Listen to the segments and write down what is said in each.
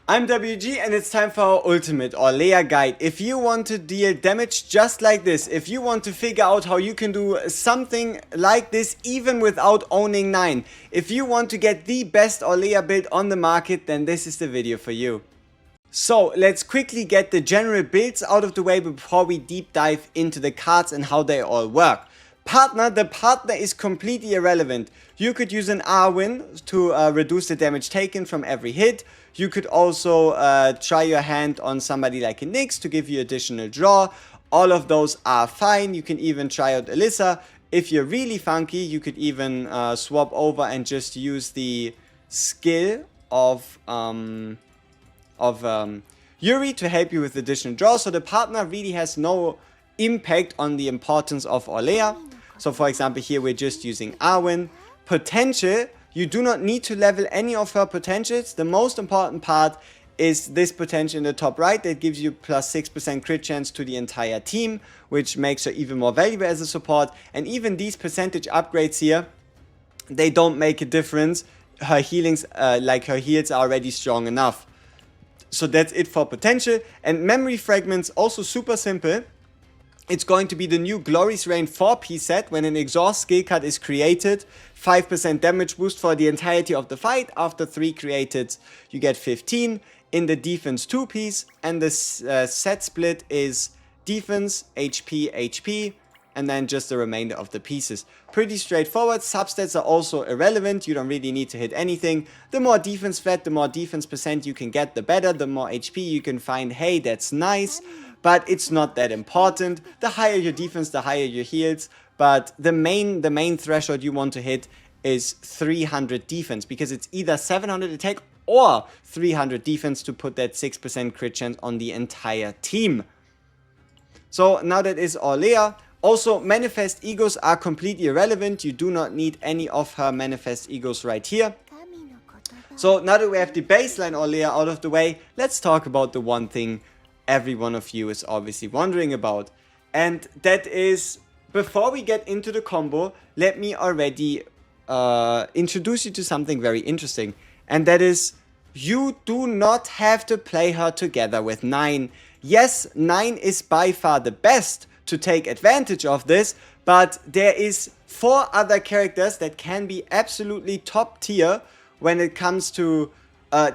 I'm WG and it's time for our ultimate Orlea guide. If you want to deal damage just like this, if you want to figure out how you can do something like this even without owning 9, if you want to get the best Orlea build on the market, then this is the video for you. So let's quickly get the general builds out of the way before we deep dive into the cards and how they all work. Partner, the partner is completely irrelevant. You could use an Arwen to reduce the damage taken from every hit. You could also try your hand on somebody like a Nyx to give you additional draw. All of those are fine. You can even try out Alyssa. If you're really funky, you could even swap over and just use the skill of Yuri to help you with additional draw. So the partner really has no impact on the importance of Orlea. So for example, here we're just using Arwen. Potential, you do not need to level any of her potentials. The most important part is this potential in the top right that gives you plus 6% crit chance to the entire team, which makes her even more valuable as a support. And even these percentage upgrades here, they don't make a difference. Her healings, her heals are already strong enough. So that's it for potential. And memory fragments, also super simple. It's going to be the new Glory's Reign 4-piece set. When an exhaust skill card is created, 5% damage boost for the entirety of the fight. After 3 created, you get 15. In the defense 2-piece, and the set split is defense, HP, HP, and then just the remainder of the pieces. Pretty straightforward. Substats are also irrelevant. You don't really need to hit anything. The more defense flat, the more defense percent you can get, the better. The more HP you can find, hey, that's nice. But it's not that important. The higher your defense, the higher your heals. But the main threshold you want to hit is 300 defense, because it's either 700 attack or 300 defense to put that 6% crit chance on the entire team. So now that is Orlea. Also, manifest egos are completely irrelevant. You do not need any of her manifest egos right here. So now that we have the baseline Orlea out of the way, let's talk about the one thing every one of you is obviously wondering about. And that is, before we get into the combo, let me already introduce you to something very interesting. And that is, you do not have to play her together with 9. Yes, 9 is by far the best to take advantage of this, but there is 4 other characters that can be absolutely top tier when it comes to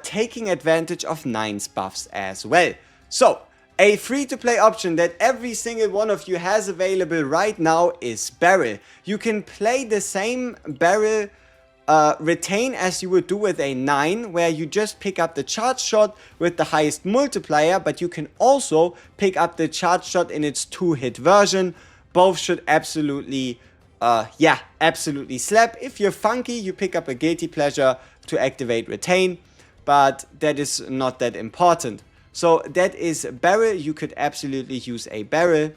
taking advantage of 9's buffs as well. So, a free-to-play option that every single one of you has available right now is Barrel. You can play the same Barrel retain as you would do with a 9, where you just pick up the charge shot with the highest multiplier, but you can also pick up the charge shot in its 2-hit version. Both should absolutely, absolutely slap. If you're funky, you pick up a guilty pleasure to activate retain, but that is not that important. So that is Barrel. You could absolutely use a Barrel.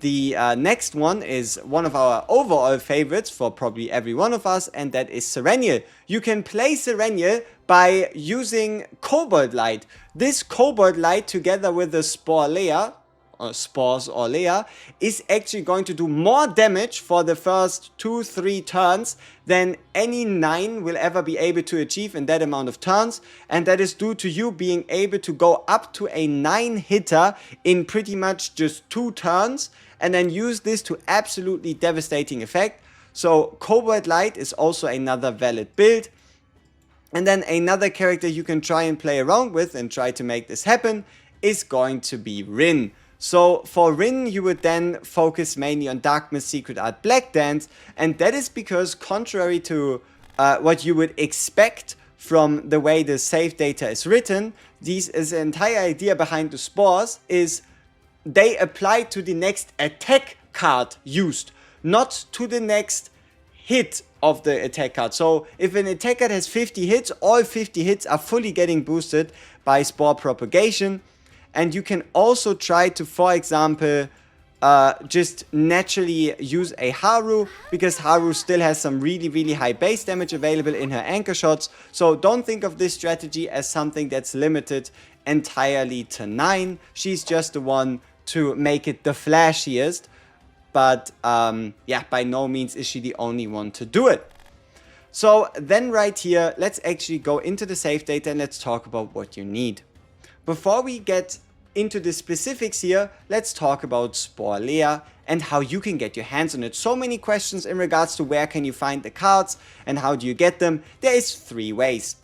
The next one is one of our overall favorites for probably every one of us, and that is Serenial. You can play Serenial by using Cobalt Light. This Cobalt Light, together with the Spores Orlea, is actually going to do more damage for the first 2-3 turns than any 9 will ever be able to achieve in that amount of turns, and that is due to you being able to go up to a 9 hitter in pretty much just 2 turns, and then use this to absolutely devastating effect. So Cobalt Light is also another valid build. And then another character you can try and play around with and try to make this happen is going to be Rin. So for Rin, you would then focus mainly on Dark Mist, Secret Art, Black Dance, and that is because, contrary to what you would expect from the way the save data is written, the entire idea behind the Spores is they apply to the next attack card used, not to the next hit of the attack card. So if an attack card has 50 hits, all 50 hits are fully getting boosted by Spore Propagation. And you can also try to, for example, just naturally use a Haru, because Haru still has some really high base damage available in her anchor shots. So don't think of this strategy as something that's limited entirely to 9. She's just the one to make it the flashiest, but by no means is she the only one to do it. So then right here, let's actually go into the save data and let's talk about what you need. Before we get into the specifics here, let's talk about Orlea and how you can get your hands on it. So many questions in regards to where can you find the cards and how do you get them. There is 3 ways.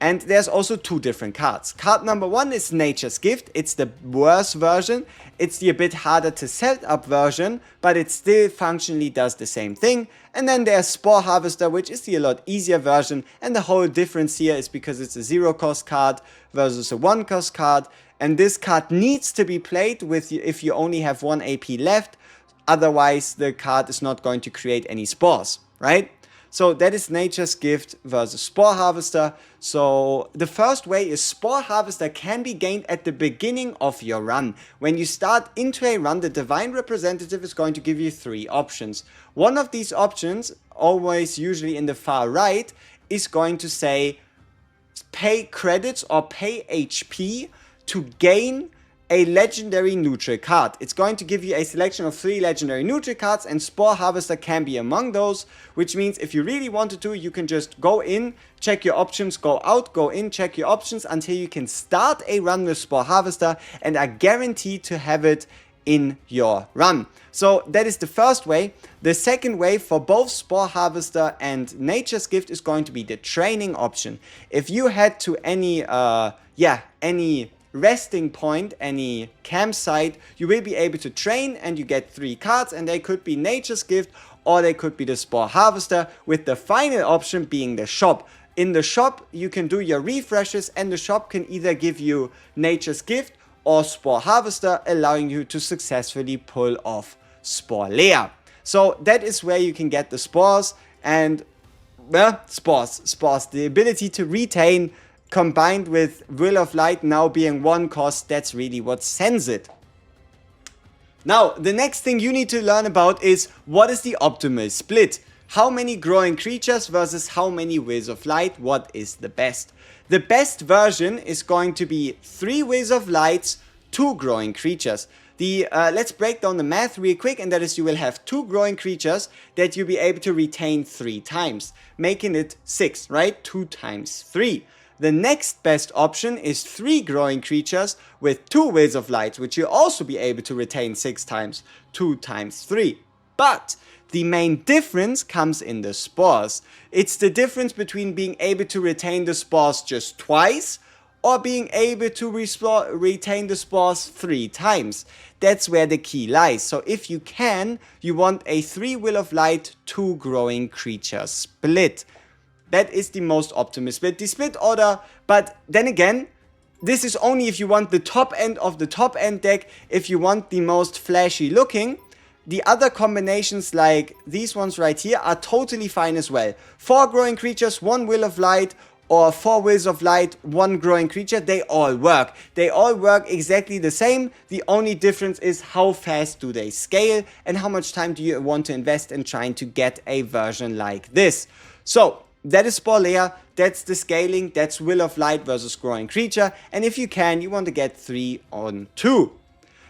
And there's also 2 different cards. Card number 1 is Nature's Gift. It's the worse version. It's the a bit harder to set up version, but it still functionally does the same thing. And then there's Spore Harvester, which is the a lot easier version. And the whole difference here is because it's a 0 cost card versus a 1 cost card. And this card needs to be played with if you only have 1 AP left. Otherwise, the card is not going to create any spores, right? So that is Nature's Gift versus Spore Harvester. So the first way is Spore Harvester can be gained at the beginning of your run. When you start into a run, the Divine Representative is going to give you 3 options. One of these options, always usually in the far right, is going to say pay credits or pay HP to gain a legendary neutral card. It's going to give you a selection of 3 legendary neutral cards, and Spore Harvester can be among those, which means if you really wanted to, you can just go in, check your options, go out, go in, check your options until you can start a run with Spore Harvester and are guaranteed to have it in your run. So that is the first way. The second way for both Spore Harvester and Nature's Gift is going to be the training option. If you head to any resting point, any campsite, you will be able to train and you get 3 cards, and they could be Nature's Gift or they could be the Spore Harvester, with the final option being the shop. In the shop, you can do your refreshes and the shop can either give you Nature's Gift or Spore Harvester, allowing you to successfully pull off Orlea. So that is where you can get the spores and, well, spores, the ability to retain, combined with Will of Light now being 1 cost. That's really what sends it. Now, the next thing you need to learn about is what is the optimal split. How many growing creatures versus how many Wills of Light? What is the best? The best version is going to be 3 Wills of Lights, 2 growing creatures. Let's break down the math real quick, and that is you will have 2 growing creatures that you'll be able to retain 3 times, making it 6, right? 2 times 3. The next best option is 3 growing creatures with 2 Wills of Light, which you'll also be able to retain 6 times, 2 times 3. But the main difference comes in the spores. It's the difference between being able to retain the spores just twice or being able to retain the spores 3 times. That's where the key lies. So if you can, you want a 3 Will of Light, 2 growing creature split. That is the most optimal split. The split order, but then again, this is only if you want the top end of the top end deck, if you want the most flashy looking. The other combinations like these ones right here are totally fine as well. 4 growing creatures, 1 Will of Light, or 4 Wills of Light, 1 growing creature, they all work. They all work exactly the same. The only difference is how fast do they scale and how much time do you want to invest in trying to get a version like this. So that is Orlea, that's the scaling, that's Will of Light versus growing creature, and if you can, you want to get 3 on 2.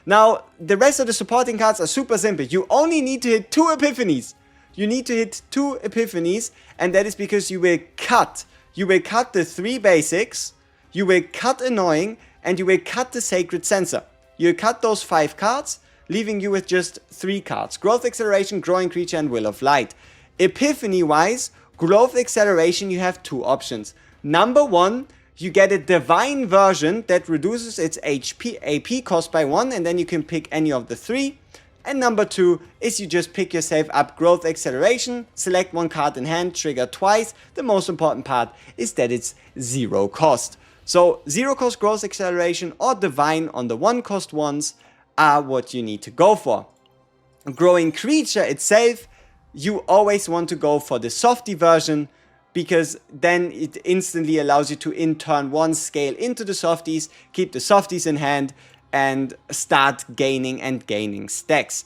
Now, the rest of the supporting cards are super simple. You only need to hit 2 Epiphanies. You need to hit 2 Epiphanies, and that is because you will cut. You will cut the 3 basics, you will cut Annoying, and you will cut the Sacred Sensor. You'll cut those 5 cards, leaving you with just 3 cards. Growth Acceleration, Growing Creature, and Will of Light. Epiphany-wise, Growth Acceleration, you have 2 options. Number 1, you get a Divine version that reduces its AP cost by 1, and then you can pick any of the 3. And number 2 is you just pick yourself up Growth Acceleration, select 1 card in hand, trigger twice. The most important part is that it's 0 cost. So 0 cost Growth Acceleration or Divine on the 1 cost ones are what you need to go for. Growing Creature itself, you always want to go for the softy version, because then it instantly allows you to in turn 1 scale into the softies, keep the softies in hand, and start gaining stacks.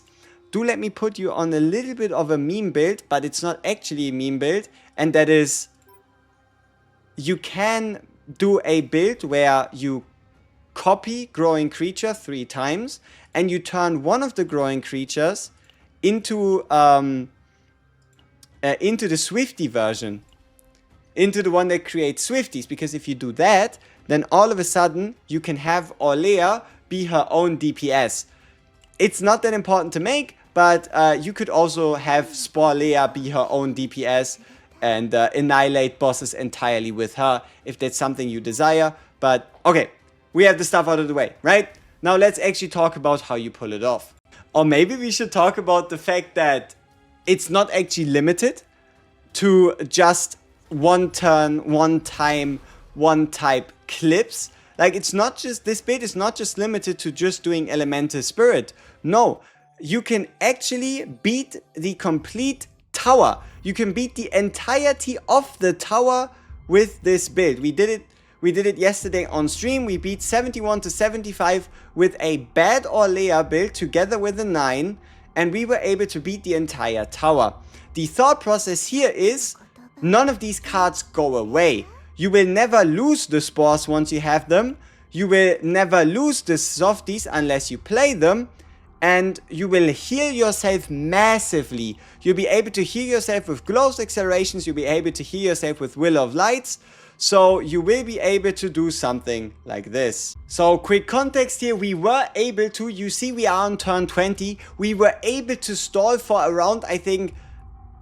Do let me put you on a little bit of a meme build, but it's not actually a meme build, and that is, you can do a build where you copy Growing Creature 3 times, and you turn one of the Growing Creatures into the Swifty version. into the one that creates Swifties, because if you do that, then all of a sudden you can have Orlea be her own DPS. It's not that important to make, but you could also have Sporlea be her own DPS and annihilate bosses entirely with her if that's something you desire. But okay, we have the stuff out of the way, right? Now let's actually talk about how you pull it off. Or maybe we should talk about the fact that it's not actually limited to just one turn, one time, one type clips. Like, it's not just, this build is not just limited to just doing Elemental Spirit. No, you can actually beat the complete tower. You can beat the entirety of the tower with this build. We did it yesterday on stream. We beat 71 to 75 with a bad Orlea build together with a 9, and we were able to beat the entire tower. The thought process here is none of these cards go away. You will never lose the Spores once you have them. You will never lose the Softies unless you play them. And you will heal yourself massively. You'll be able to heal yourself with Glow's accelerations. You'll be able to heal yourself with Will of Lights. So you will be able to do something like this. So quick context here, we were able to, you see we are on turn 20. We were able to stall for around, I think,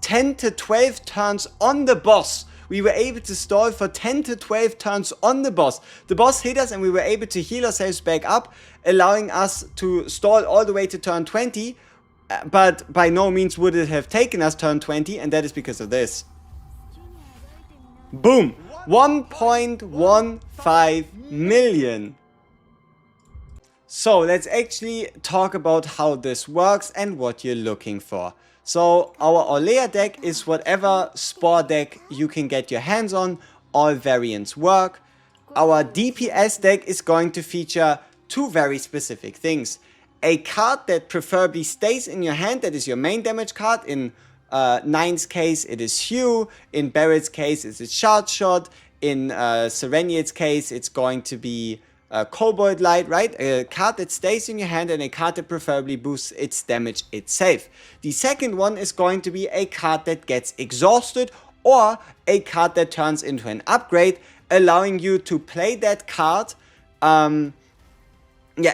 10 to 12 turns on the boss. We were able to stall for 10 to 12 turns on the boss. The boss hit us and we were able to heal ourselves back up, allowing us to stall all the way to turn 20. But by no means would it have taken us turn 20, and that is because of this. Boom! 1.15 million. So let's actually talk about how this works and what you're looking for. So our Orlea deck is whatever Spore deck you can get your hands on. All variants work. Our DPS deck is going to feature two very specific things. A card that preferably stays in your hand, that is your main damage card. In Nine's case it is Hugh, in Barrett's case it's Shard Shot, in Serenia's case it's going to be Cobalt Light, right? A card that stays in your hand and a card that preferably boosts its damage itself. The second one is going to be a card that gets exhausted, or a card that turns into an upgrade, allowing you to play that card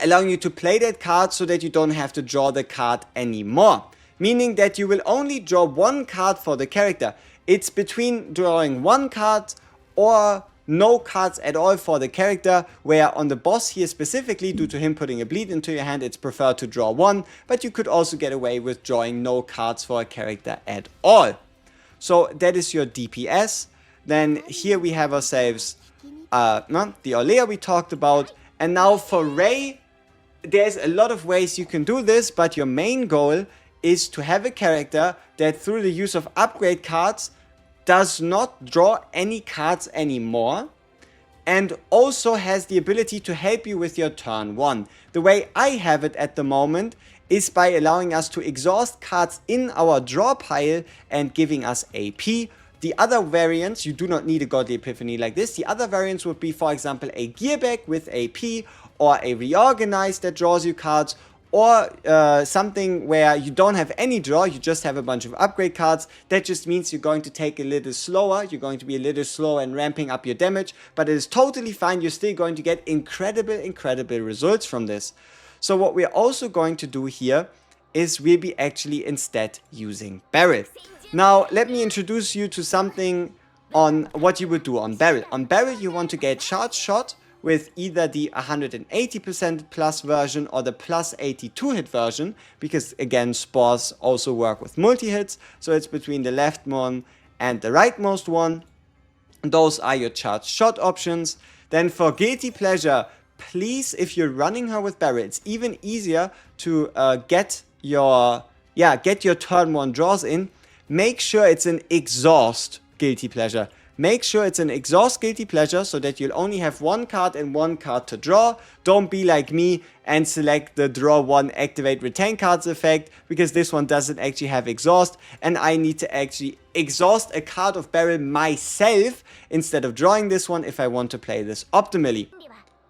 allowing you to play that card so that you don't have to draw the card anymore. Meaning that you will only draw one card for the character. It's between drawing one card or no cards at all for the character, where on the boss here specifically, due to him putting a bleed into your hand, it's preferred to draw one, but you could also get away with drawing no cards for a character at all. So that is your DPS. Then here we have ourselves the Orlea we talked about. And now for Ray, there's a lot of ways you can do this, but your main goal is to have a character that through the use of upgrade cards does not draw any cards anymore, and also has the ability to help you with your turn 1. The way I have it at the moment is by allowing us to exhaust cards in our draw pile and giving us AP. The other variants, you do not need a Godly Epiphany like this. The other variants would be, for example, a Gearback with AP, or a Reorganize that draws you cards, or something where you don't have any draw, you just have a bunch of upgrade cards. That just means you're going to take a little slower, you're going to be a little slower in ramping up your damage, but it is totally fine. You're still going to get incredible results from this. So what we're also going to do here is we'll be actually instead using Barrel. Now let me introduce you to something on what you would do on Barrel. On Barrel you want to get Charge Shot with either the 180% plus version or the plus 82 hit version, because again Spores also work with multi-hits, so it's between the left one and the rightmost one. Those are your Charge Shot options. Then for Guilty Pleasure, please, if you're running her with Barrel, it's even easier to get your turn 1 draws in. Make sure it's an exhaust Guilty Pleasure. Make sure it's an exhaust Guilty Pleasure so that you'll only have one card and one card to draw. Don't be like me and select the draw 1 activate retain cards effect, because this one doesn't actually have exhaust and I need to actually exhaust a card of Barrel myself instead of drawing this one if I want to play this optimally.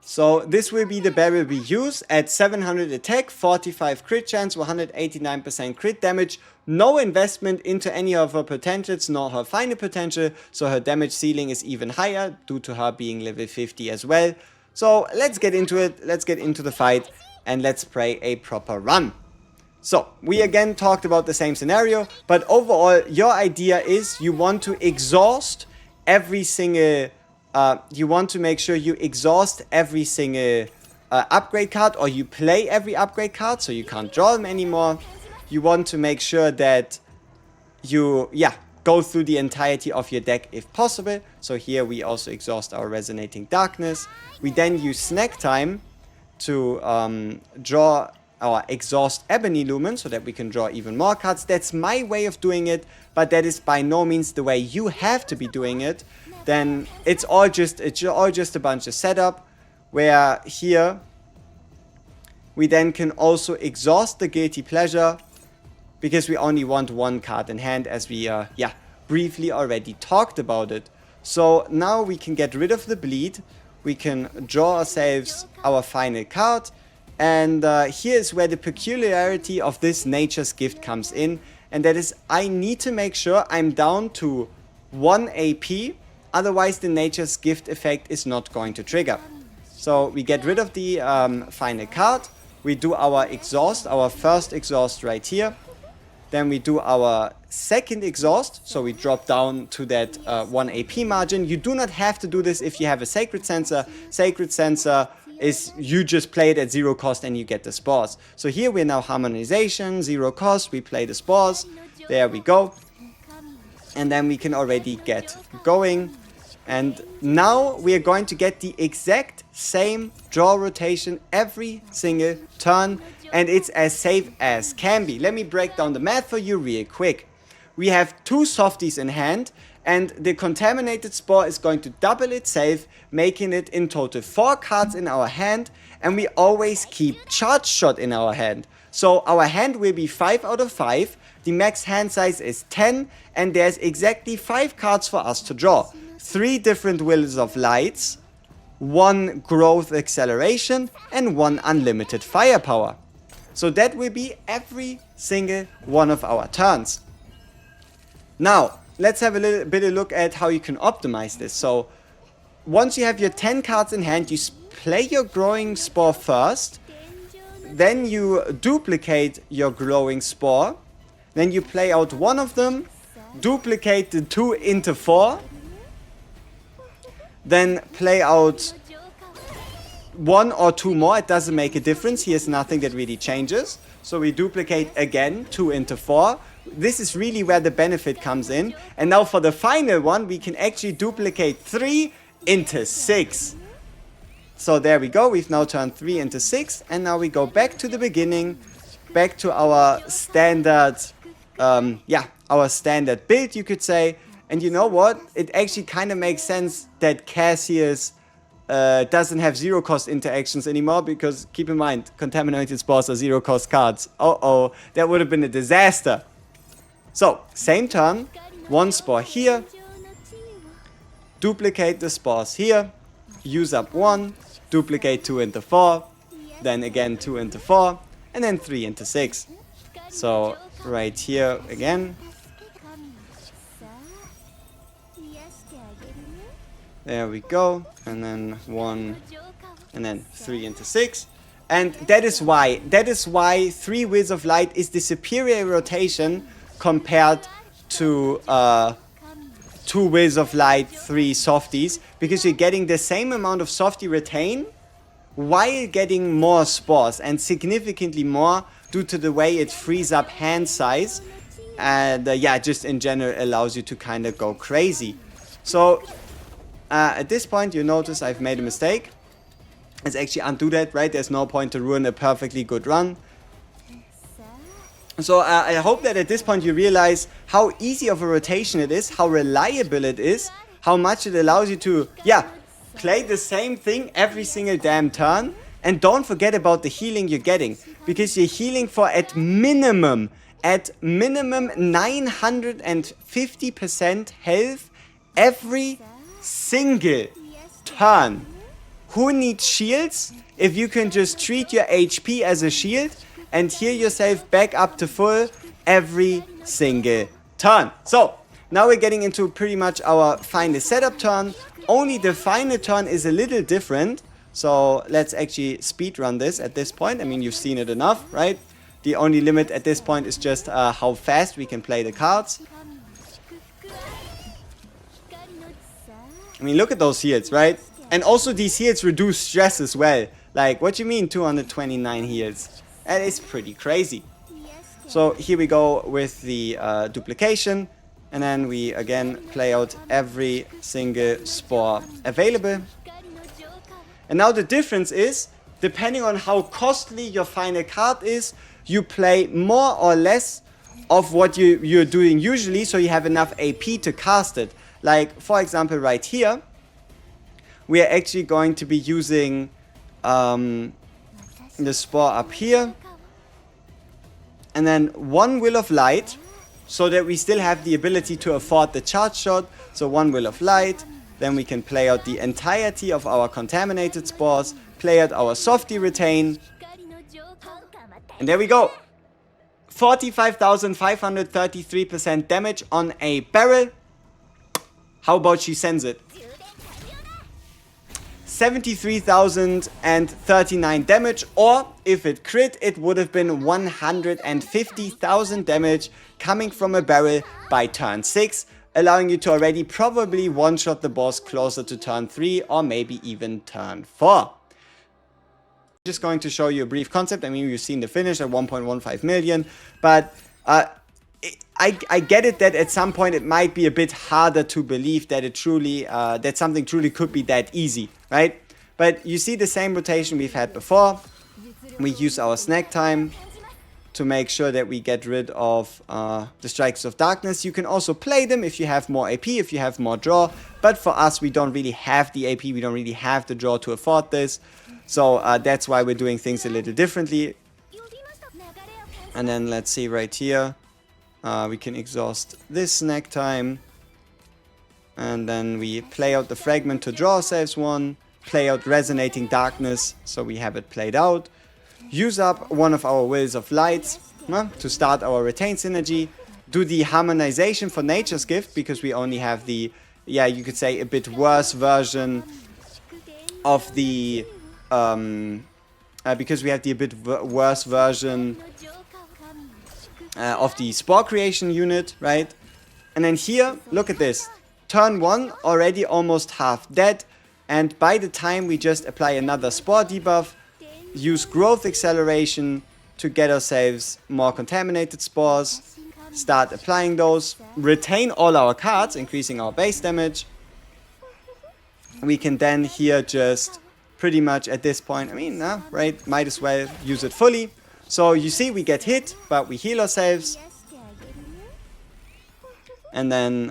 So this will be the barrel we use at 700 attack, 45 crit chance, 189% crit damage. No investment into any of her potentials, nor her final potential, so her damage ceiling is even higher due to her being level 50 as well. So let's get into it, let's get into the fight, and let's play a proper run. So we again talked about the same scenario, but overall your idea is you want to exhaust every single you want to make sure you exhaust every single upgrade card, or you play every upgrade card so you can't draw them anymore. You want to make sure that you go through the entirety of your deck if possible. So here we also exhaust our Resonating Darkness. We then use Snack Time to draw our exhaust Ebony Lumen so that we can draw even more cards. That's my way of doing it, but that is by no means the way you have to be doing it. Then it's all just a bunch of setup, where here we then can also exhaust the Guilty Pleasure because we only want one card in hand, as we briefly already talked about it. So now we can get rid of the bleed, we can draw ourselves our final card, and here is where the peculiarity of this Nature's Gift comes in, and that is I need to make sure I'm down to 1 AP, otherwise the Nature's Gift effect is not going to trigger. So we get rid of the final card, we do our exhaust, our first exhaust right here, then we do our second exhaust, so we drop down to that 1 AP margin. You do not have to do this if you have a Sacred Sensor. Sacred Sensor is you just play it at 0 cost and you get the Spores. So here we're now Harmonization, 0 cost, we play the Spores, there we go. And then we can already get going. And now we are going to get the exact same draw rotation every single turn, and it's as safe as can be. Let me break down the math for you real quick. We have 2 softies in hand, and the Contaminated Spore is going to double itself, making it in total 4 cards in our hand, and we always keep Charge Shot in our hand. So our hand will be 5 out of 5, the max hand size is 10, and there's exactly 5 cards for us to draw. 3 different Wills of Lights, 1 Growth Acceleration, and 1 Unlimited Firepower. So that will be every single one of our turns. Now, let's have a little bit of a look at how you can optimize this. So, once you have your 10 cards in hand, you play your Growing Spore first, then you duplicate your Growing Spore, then you play out one of them, duplicate the 2 into 4, then play out 1 or 2 more, it doesn't make a difference, here's nothing that really changes. So we duplicate again, 2 into 4. This is really where the benefit comes in. And now for the final one, we can actually duplicate 3 into 6. So there we go, we've now turned 3 into 6, and now we go back to the beginning, back to our standard, our standard build, you could say. And you know what? It actually kind of makes sense that Cassius doesn't have 0 cost interactions anymore, because keep in mind, Contaminated Spores are 0 cost cards. Uh-oh, that would have been a disaster. So, same turn, 1 Spore here, duplicate the Spores here, use up 1, duplicate 2 into 4, then again 2 into 4, and then 3 into 6. So, right here again. There we go, and then 1, and then 3 into 6. And that is why 3 Wills of Light is the superior rotation compared to 2 Wills of Light, 3 Softies, because you're getting the same amount of Softie Retain while getting more Spores, and significantly more due to the way it frees up hand size, and just in general allows you to kind of go crazy. So at this point you notice I've made a mistake. Let's actually undo that, right? There's no point to ruin a perfectly good run. So I hope that at this point you realize how easy of a rotation it is, how reliable it is, how much it allows you to, play the same thing every single damn turn. And don't forget about the healing you're getting, because you're healing for at minimum 950% health every single turn. who needs shields if you can just treat your HP as a shield and heal yourself back up to full every single turn. So now we're getting into pretty much our final setup turn. Only the final turn is a little different. So let's actually speed run this at this point. I mean, you've seen it enough, right? The only limit at this point is just how fast we can play the cards. I mean, look at those heals, right? And also these heals reduce stress as well. Like, what do you mean 229 heals? That is pretty crazy. So here we go with the duplication. And then we again play out every single spore available. And now the difference is, depending on how costly your final card is, you play more or less of what you're doing usually, so you have enough AP to cast it. Like, for example, right here, we are actually going to be using the spore up here. And then one Will of Light, so that we still have the ability to afford the charge shot. So one Will of Light, then we can play out the entirety of our contaminated spores, play out our softy retain, and there we go. 45,533% damage on a barrel. How about she sends it? 73,039 damage, or if it crit, it would have been 150,000 damage coming from a barrel by turn 6, allowing you to already probably one-shot the boss closer to turn 3 or maybe even turn 4. Just going to show you a brief concept. I mean, you've seen the finish at 1.15 million, but I get it that at some point it might be a bit harder to believe that it truly, that something truly could be that easy, right? But you see the same rotation we've had before. We use our snack time to make sure that we get rid of the Strikes of Darkness. You can also play them if you have more AP, if you have more draw, but for us, we don't really have the AP, we don't really have the draw to afford this. So that's why we're doing things a little differently. And then let's see right here. We can exhaust this snack time. And then we play out the fragment to draw ourselves one. Play out Resonating Darkness, so we have it played out. Use up one of our Wills of Lights to start our retain synergy. Do the harmonization for Nature's Gift, because we only have the, yeah, you could say a bit worse version of the, because we have the a bit worse version of the Spore Creation unit, right? And then here, look at this. Turn 1, already almost half dead. And by the time we just apply another Spore debuff, use Growth Acceleration to get ourselves more contaminated spores, start applying those, retain all our cards, increasing our base damage. We can then here just pretty much at this point, I mean, right, might as well use it fully. So you see we get hit, but we heal ourselves. And then,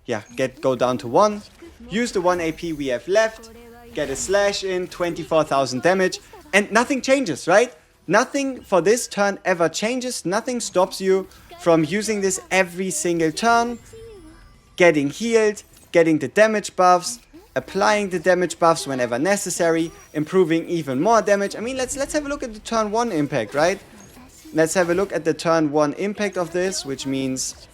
yeah, go down to 1. Use the 1 AP we have left, get a slash in, 24,000 damage, and nothing changes, right? Nothing for this turn ever changes, nothing stops you from using this every single turn, getting healed, getting the damage buffs, applying the damage buffs whenever necessary, improving even more damage. I mean, let's have a look at the turn 1 impact, right? Let's have a look at the turn 1 impact of this, which means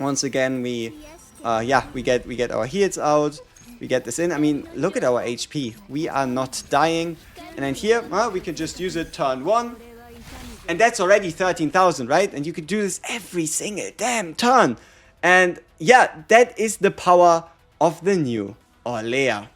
once again we get our heals out, we get this in. I mean, look at our HP. We are not dying. And then here, we can just use it turn 1. And that's already 13,000, right? And you could do this every single damn turn. And yeah, that is the power of the new Orlea.